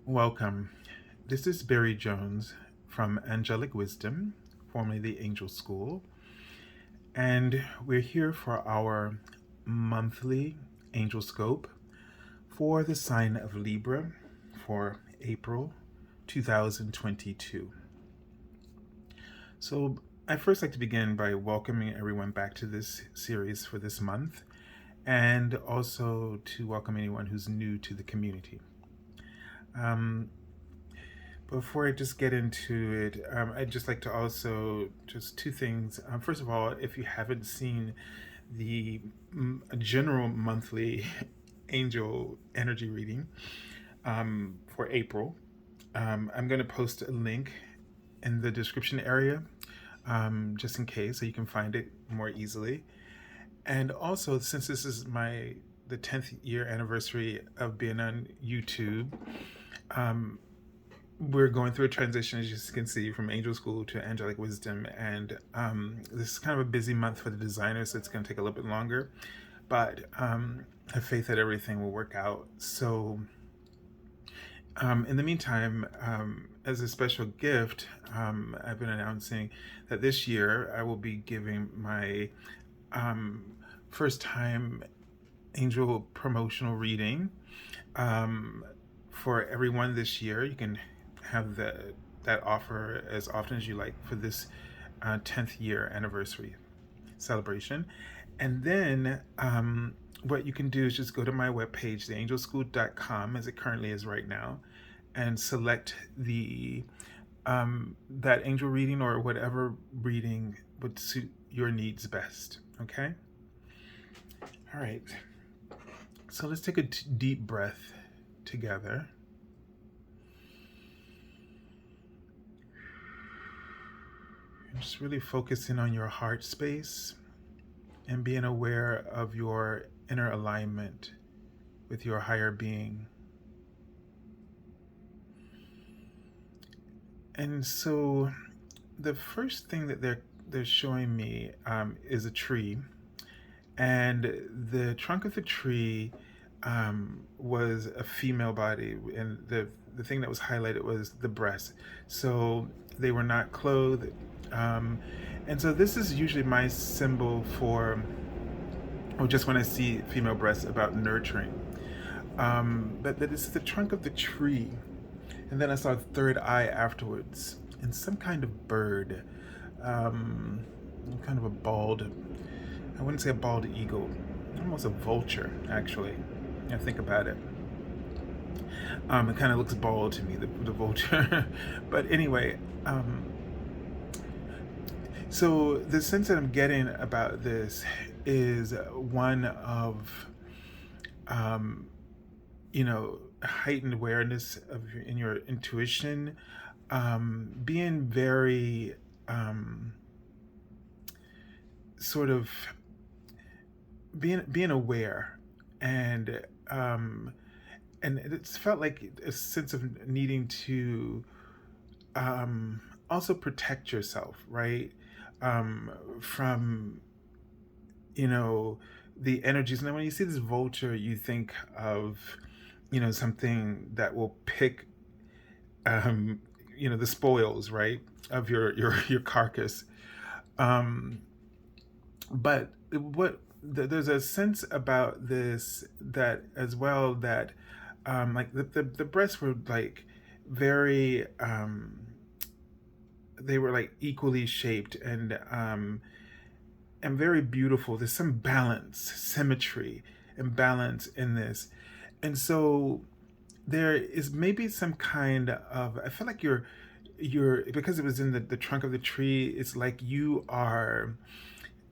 Welcome. This is Barry Jones from Angelic Wisdom, formerly the Angel School, and we're here for our monthly Angelscope for the sign of Libra for April 2022. So, I first like to begin by welcoming everyone back to this series for this month, and also to welcome anyone who's new to the community. Before I just get into it, I'd just like to also just two things. First of all, if you haven't seen the general monthly angel energy reading for April, I'm going to post a link in the description area just in case, so you can find it more easily. And also, since this is the 10th year anniversary of being on YouTube, we're going through a transition, as you can see, from Angel School to Angelic Wisdom, and this is kind of a busy month for the designers, so it's going to take a little bit longer, but I have faith that everything will work out. So in the meantime, as a special gift, I've been announcing that this year I will be giving my first time angel promotional reading for everyone this year. You can have that offer as often as you like for this 10th year anniversary celebration. And then what you can do is just go to my webpage, theangelschool.com, as it currently is right now, and select the that angel reading or whatever reading would suit your needs best. Okay? All right. So let's take a deep breath together. Just really focusing on your heart space and being aware of your inner alignment with your higher being. And so the first thing that they're showing me is a tree, and the trunk of the tree was a female body, and the thing that was highlighted was the breast. So they were not clothed. And so this is usually my symbol for, or just when I see female breasts, about nurturing. But that is the trunk of the tree. And then I saw a third eye afterwards, and some kind of bird, kind of a bald, I wouldn't say a bald eagle, almost a vulture, actually. I think about it. It kind of looks bald to me, the vulture. But anyway, so the sense that I'm getting about this is one of, heightened awareness in your intuition, being very sort of being aware, and it's felt like a sense of needing to also protect yourself, right? From the energies. And then when you see this vulture, you think of something that will pick the spoils, right, of your carcass. But there's a sense about this that as well, that like the breasts were like very they were like equally shaped and very beautiful. There's some balance, symmetry, and balance in this. And so there is maybe some kind of, I feel like you're because it was in the trunk of the tree, it's like you are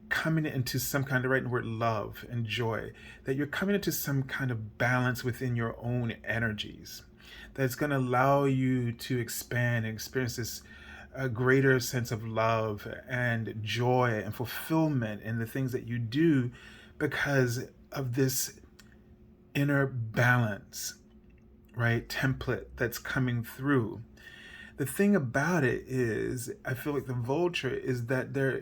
coming into some kind of, right word, love and joy, that you're coming into some kind of balance within your own energies that's going to allow you to expand and experience this a greater sense of love and joy and fulfillment in the things that you do because of this inner balance, right? Template that's coming through. The thing about it is, I feel like the vulture is that there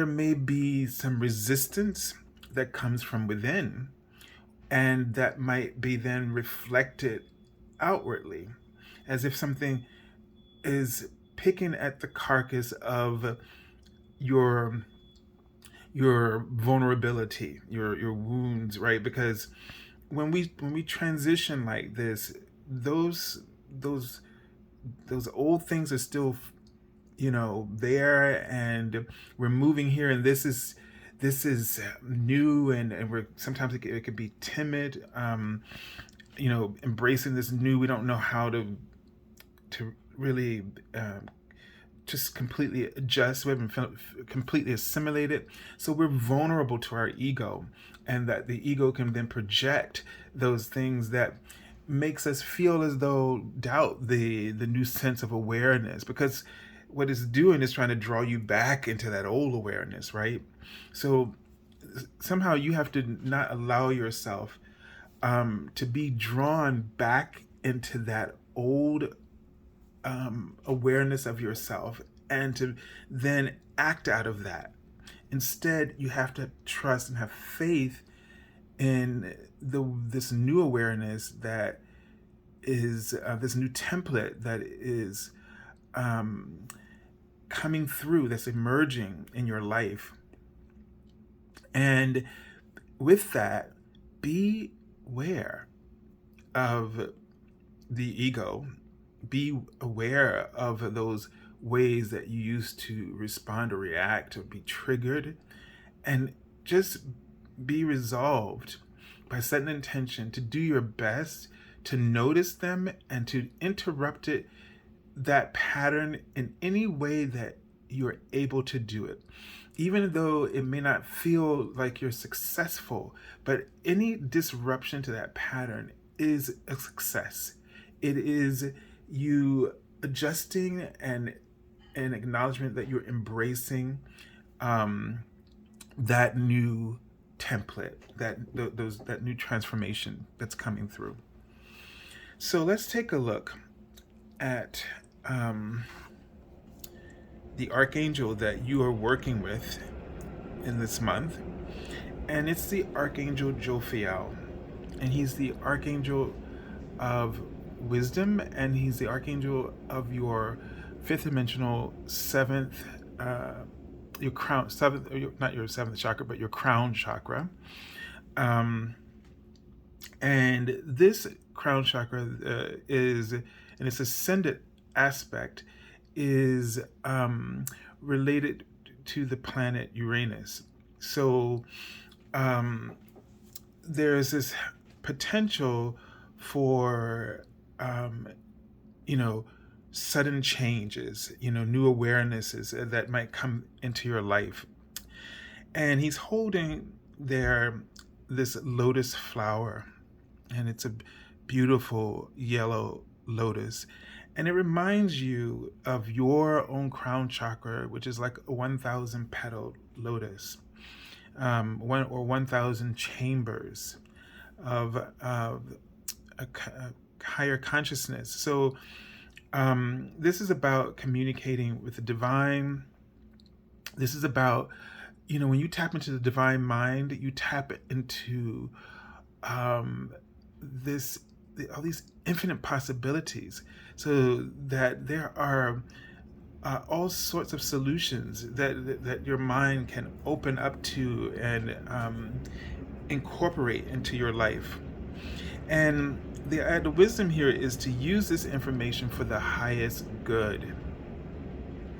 may be some resistance that comes from within, and that might be then reflected outwardly, as if something is picking at the carcass of your vulnerability, your wounds, right? Because when we transition like this, those those old things are still, there, and we're moving here, and this is new, and we're sometimes it could be timid, embracing this new. We don't know how to really just completely adjust. We haven't completely assimilated. So we're vulnerable to our ego, and that the ego can then project those things that makes us feel as though doubt the new sense of awareness, because what it's doing is trying to draw you back into that old awareness, right? So somehow you have to not allow yourself to be drawn back into that old awareness of yourself, and to then act out of that. Instead, you have to trust and have faith in this new awareness that is this new template that is coming through, that's emerging in your life. And with that, be aware of the ego. Be aware of those ways that you used to respond or react or be triggered, and just be resolved by setting an intention to do your best to notice them and to interrupt that pattern in any way that you're able to do it. Even though it may not feel like you're successful, but any disruption to that pattern is a success. It is you adjusting and an acknowledgement that you're embracing that new template, that new transformation that's coming through. So let's take a look at the archangel that you are working with in this month, and it's the Archangel Jophiel, and he's the archangel of wisdom, and he's the archangel of your fifth dimensional seventh, your crown seventh, not your seventh chakra, but your crown chakra. And this crown chakra is, in its ascendant aspect, is related to the planet Uranus. So there's this potential for sudden changes, new awarenesses that might come into your life. And he's holding there this lotus flower, and it's a beautiful yellow lotus. And it reminds you of your own crown chakra, which is like a 1,000 petal lotus, 1,000 chambers of a higher consciousness. So this is about communicating with the divine. This is about, when you tap into the divine mind, you tap into all these infinite possibilities, so that there are all sorts of solutions that your mind can open up to and incorporate into your life. And the wisdom here is to use this information for the highest good.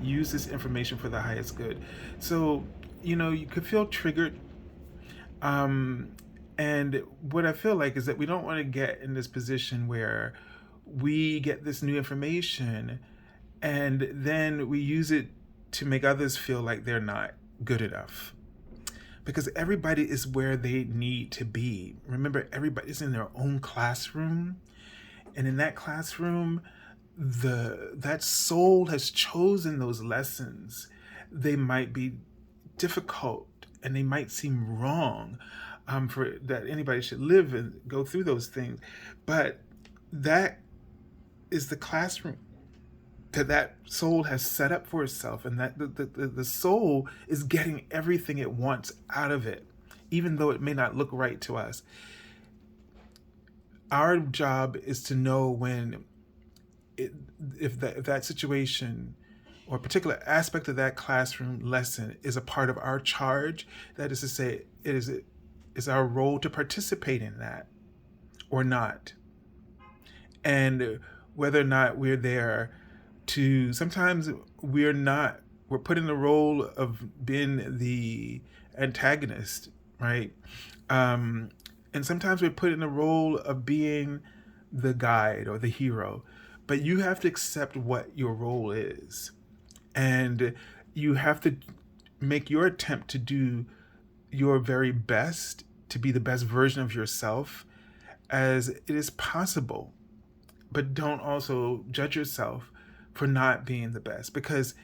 Use this information for the highest good. So, you could feel triggered. And what I feel like is that we don't want to get in this position where we get this new information and then we use it to make others feel like they're not good enough. Because everybody is where they need to be. Remember, everybody's in their own classroom. And in that classroom, that soul has chosen those lessons. They might be difficult and they might seem wrong for that anybody should live and go through those things. But that is the classroom that soul has set up for itself, and that the soul is getting everything it wants out of it, even though it may not look right to us. our job is to know when it, if that situation or a particular aspect of that classroom lesson is a part of our charge. That is to say, is our role to participate in that or not, and whether or not we're there to. Sometimes we're not. We're put in the role of being the antagonist, right? Um, and sometimes we're put in the role of being the guide or the hero. But you have to accept what your role is, and you have to make your attempt to do your very best to be the best version of yourself as it is possible. But don't also judge yourself for not being the best, because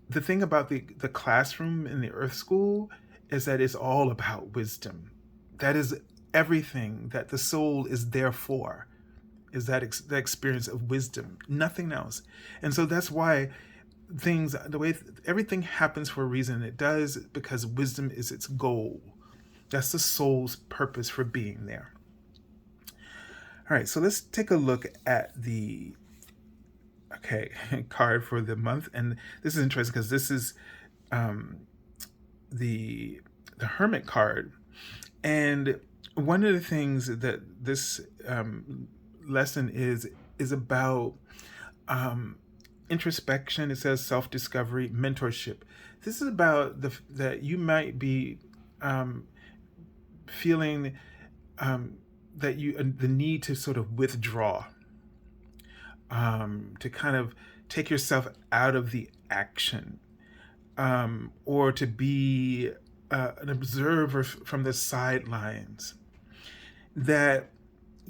the thing about the classroom in the earth school is that it's all about wisdom. That is everything that the soul is there for, is that experience of wisdom, nothing else. And so that's why the way everything happens for a reason. It does because wisdom is its goal. That's the soul's purpose for being there. All right, so let's take a look at the card for the month. And this is interesting because this is the Hermit card. And one of the things that this lesson is about introspection. It says self-discovery, mentorship. This is about that you might be feeling that the need to sort of withdraw, to kind of take yourself out of the action, or to be an observer from the sidelines. That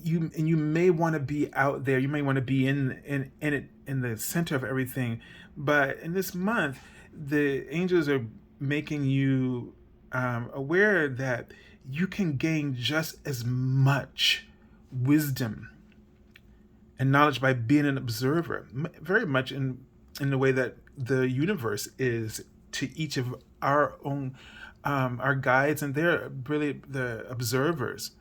you may want to be out there. You may want to be in it, in the center of everything. But in this month, the angels are making you aware that you can gain just as much wisdom and knowledge by being an observer, very much in the way that the universe is to each of our own our guides, and they're really the observers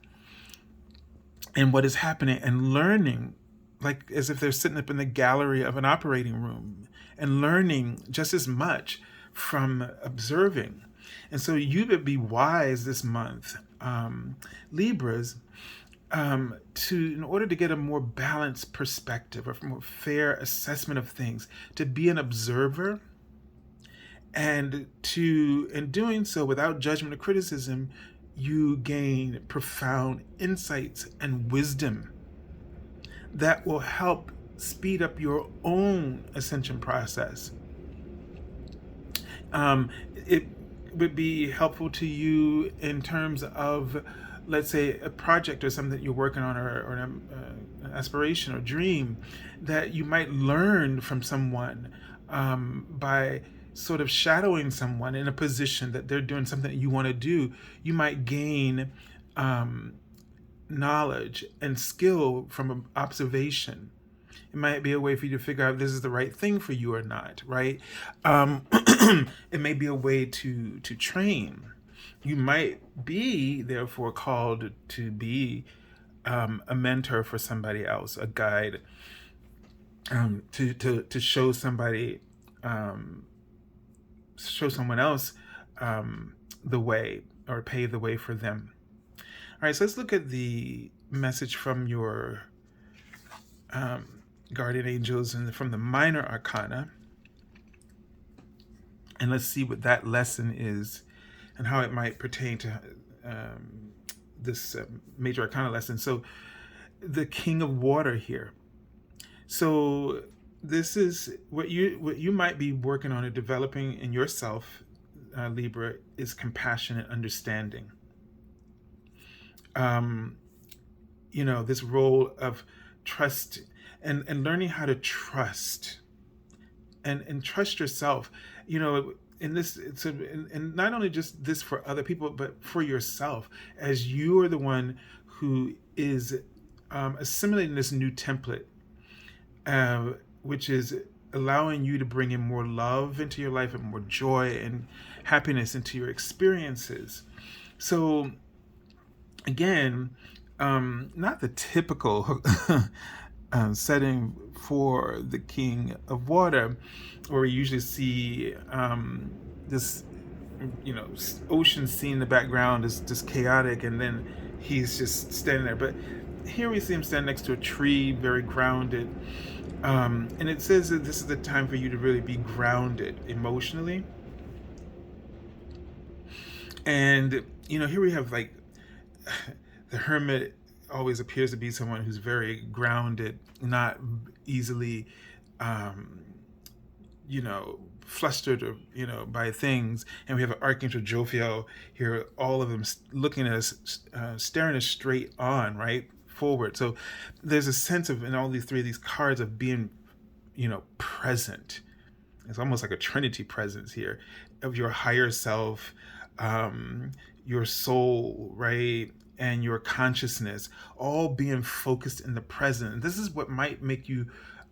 and what is happening, and learning, like as if they're sitting up in the gallery of an operating room and learning just as much from observing. And so you would be wise this month, Libras, in order to get a more balanced perspective, a more fair assessment of things, to be an observer, and in doing so without judgment or criticism, you gain profound insights and wisdom that will help speed up your own ascension process. It would be helpful to you in terms of, let's say, a project or something that you're working on, or an aspiration or dream that you might learn from someone, by sort of shadowing someone in a position that they're doing something that you want to do. You might gain knowledge and skill from observation. It might be a way for you to figure out if this is the right thing for you or not, right? It may be a way to train. You might be, therefore, called to be a mentor for somebody else, a guide, to show somebody, show someone else the way, or pave the way for them. All right, so let's look at the message from your guardian angels and from the Minor Arcana. And let's see what that lesson is and how it might pertain to this Major Arcana lesson. So the King of Water here. So this is what you might be working on or developing in yourself, Libra, is compassionate understanding. This role of trust and learning how to trust and trust yourself. In this, and not only just this for other people, but for yourself, as you are the one who is assimilating this new template, which is allowing you to bring in more love into your life and more joy and happiness into your experiences. So again, not the typical setting for the King of Water, where we usually see this, ocean scene in the background is just chaotic, and then he's just standing there. But here we see him stand next to a tree, very grounded. And it says that this is the time for you to really be grounded emotionally. And, here we have like the hermit always appears to be someone who's very grounded, not easily, um, flustered or, by things. And we have an Archangel Jophiel here, all of them looking at us, staring us straight on, right? Forward. So there's a sense of, in all these three of these cards, of being, present. It's almost like a Trinity presence here of your higher self, your soul, right? And your consciousness all being focused in the present. And this is what might make you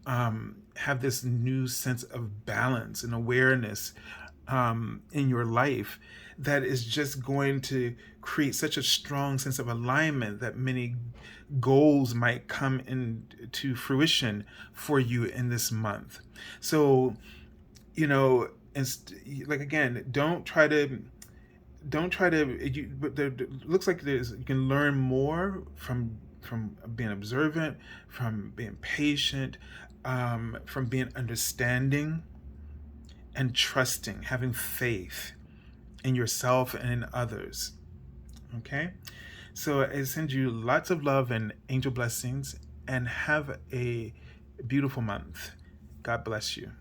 have this new sense of balance and awareness in your life that is just going to create such a strong sense of alignment that many goals might come into fruition for you in this month. So, like, again, but there looks like you can learn more from being observant, from being patient, from being understanding and trusting, having faith in yourself and in others. Okay? So I send you lots of love and angel blessings, and have a beautiful month. God bless you.